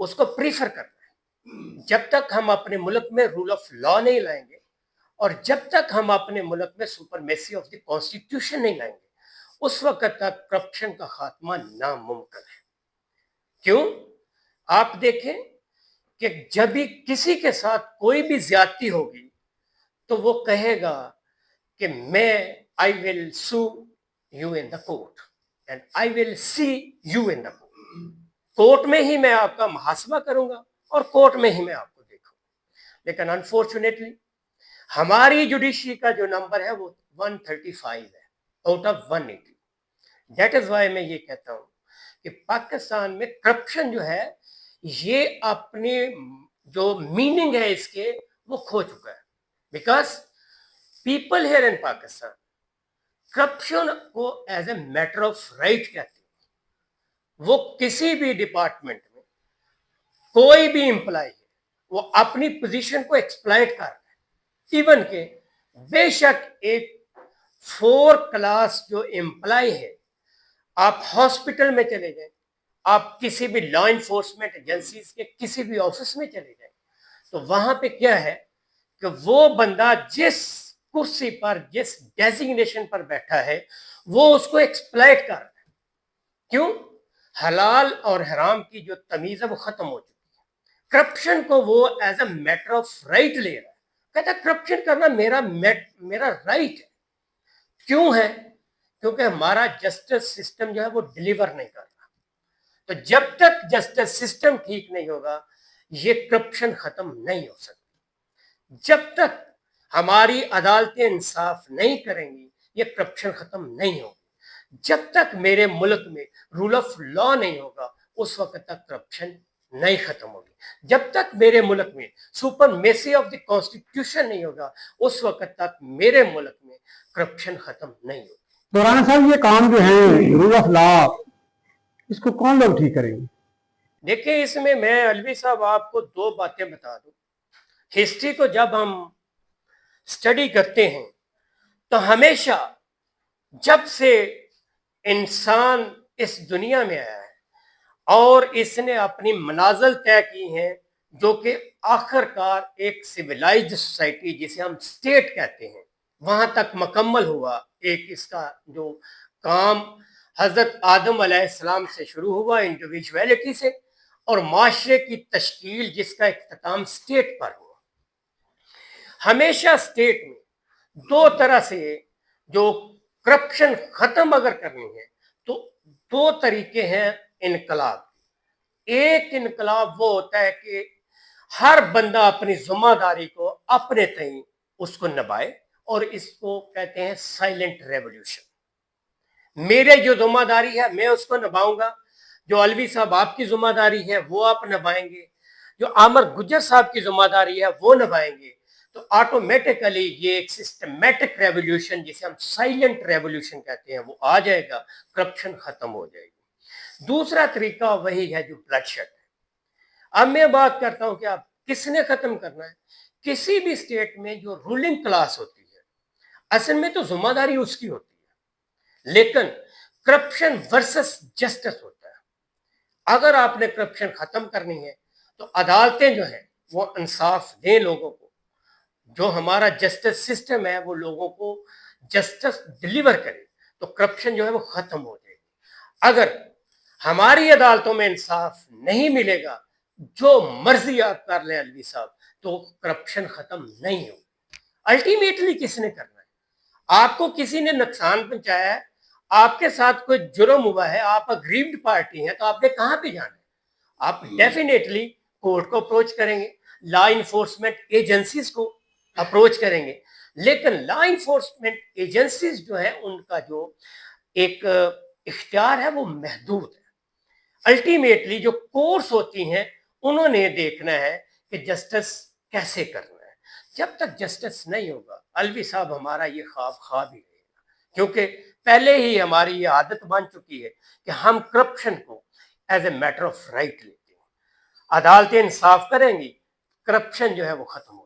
اس کو پریفر کرنا ہے۔ جب تک ہم اپنے ملک میں رول آف لا نہیں لائیں گے اور جب تک ہم اپنے ملک میں سپرمیسی آف دی کانسٹیٹیوشن نہیں لائیں گے اس وقت تک کرپشن کا خاتمہ ناممکن ہے۔ کیوں؟ آپ دیکھیں کہ جب بھی کسی کے ساتھ کوئی بھی زیادتی ہوگی تو وہ کہے گا کہ میں I will sue you in the court and I will see you in the court۔ Court میں ہی میں آپ کا محاسبہ کروں گا اور کورٹ میں ہی میں آپ کو دیکھوں گا۔ لیکن انفارچونیٹلی ہماری جوڈیشری کا جو نمبر ہے وہ 135 ہے out of 180۔ That is why میں یہ کہتا ہوں کہ پاکستان میں کرپشن جو ہے یہ اپنی جو میننگ ہے اس کے وہ کھو چکا ہے، because people here in Pakistan corruption کو as a matter of right کہتے ہیں۔ وہ کسی بھی ڈپارٹمنٹ میں کوئی بھی امپلائی ہے وہ اپنی پوزیشن کو ایکسپلائٹ کر رہا ہے، ایون کہ بے شک ایک 4 کلاس جو امپلائی ہے، آپ ہاسپٹل میں چلے جائیں، آپ کسی بھی لا انفورسمنٹ ایجنسیز کے کسی بھی آفس میں چلے جائیں تو وہاں پہ کیا ہے کہ وہ بندہ جس کرسی پر جس ڈیزگنیشن پر بیٹھا ہے وہ اس کو ایکسپلائٹ کر رہا ہے۔ کیوں؟ حلال اور حرام کی جو تمیز ہے وہ ختم ہو چکی ہے۔ کرپشن کو وہ as a matter of right لے رہا ہے، کہتا ہے کرپشن کرنا میرا رائٹ ہے۔ کیوں ہے؟ کیونکہ ہمارا جسٹس سسٹم جو ہے وہ ڈیلیور نہیں کر رہا۔ تو جب تک جسٹس سسٹم ٹھیک نہیں ہوگا یہ کرپشن ختم نہیں ہو سکتی۔ جب تک ہماری عدالتیں انصاف نہیں کریں گی یہ کرپشن ختم نہیں ہوگی۔ جب تک میرے ملک میں رول آف لا نہیں ہوگا اس وقت تک کرپشن نہیں ختم ہوگی۔ جب تک میرے ملک میں سپرمیسی آف دی کانسٹیٹیوشن نہیں ہوگا اس وقت تک میرے ملک میں کرپشن ختم نہیں ہوگی۔ تو رانا صاحب یہ کام جو ہے رول آف لا اس کو کون لوگ ٹھیک کریں گے؟ دیکھیں اس میں علوی صاحب آپ کو 2 باتیں بتا دوں۔ ہسٹری کو جب ہم اسٹڈی کرتے ہیں تو ہمیشہ جب سے انسان اس دنیا میں آیا ہے اور اس نے اپنی منازل طے کی ہیں جو کہ آخر کار ایک سویلائزڈ سوسائٹی جسے ہم اسٹیٹ کہتے ہیں وہاں تک مکمل ہوا۔ ایک اس کا جو کام حضرت آدم علیہ السلام سے شروع ہوا انڈیویجویلٹی سے، اور معاشرے کی تشکیل جس کا اختتام اسٹیٹ پر ہوا۔ ہمیشہ اسٹیٹ میں 2 طرح سے جو کرپشن ختم اگر کرنی ہے تو 2 طریقے ہیں انقلاب۔ ایک انقلاب وہ ہوتا ہے کہ ہر بندہ اپنی ذمہ داری کو اپنے تئیں اس کو نبھائے، اور اس کو کہتے ہیں سائلنٹ ریولیوشن۔ میرے جو ذمہ داری ہے میں اس کو نبھاؤں گا، جو علوی صاحب آپ کی ذمہ داری ہے وہ آپ نبھائیں گے، جو عامر گجر صاحب کی ذمہ داری ہے وہ نبھائیں گے، تو آٹومیٹیکلی یہ ایک سسٹمیٹک ریولیوشن جسے ہم سائلنٹ ریولیوشن کہتے ہیں وہ آ جائے گا، کرپشن ختم ہو جائے گی۔ دوسرا طریقہ وہی ہے جو بلڈ شیڈ ہے۔ اب میں بات کرتا ہوں کہ آپ کس نے ختم کرنا ہے۔ کسی بھی اسٹیٹ میں جو رولنگ کلاس ہوتی ہے اصل میں تو ذمہ داری اس کی ہوتی ہے، لیکن کرپشن ورسس جسٹس ہوتا ہے۔ اگر آپ نے کرپشن ختم کرنی ہے تو عدالتیں جو ہیں وہ انصاف دیں لوگوں کو، جو ہمارا جسٹس سسٹم ہے وہ لوگوں کو جسٹس ڈیلیور کرے تو کرپشن جو ہے وہ ختم ہو جائے گی۔ اگر ہماری عدالتوں میں انصاف نہیں ملے گا، جو مرضی آپ کر لیں علوی صاحب، تو کرپشن ختم نہیں ہوگی۔ الٹیمیٹلی کس نے کرنا ہے؟ آپ کو کسی نے نقصان پہنچایا ہے، آپ کے ساتھ کوئی جرم ہوا ہے، آپ اگریوڈ پارٹی ہیں، تو آپ نے کہاں پہ جانا ہے؟ آپ ڈیفینیٹلی کورٹ کو اپروچ کریں گے، لا انفورسمنٹ ایجنسیز کو اپروچ کریں گے، لیکن لا انفورسمنٹ ایجنسیز جو ہیں ان کا جو ایک اختیار ہے وہ محدود ہے۔ الٹیمیٹلی جو کورس ہوتی ہیں انہوں نے دیکھنا ہے کہ جسٹس کیسے کرنا ہے۔ جب تک جسٹس نہیں ہوگا علوی صاحب ہمارا یہ خواب ہی رہے گا، کیونکہ پہلے ہی ہماری یہ عادت بن چکی ہے کہ ہم کرپشن کو as a matter of right لیتے ہیں۔ عدالتیں انصاف کریں گی، کرپشن جو ہے وہ ختم ہو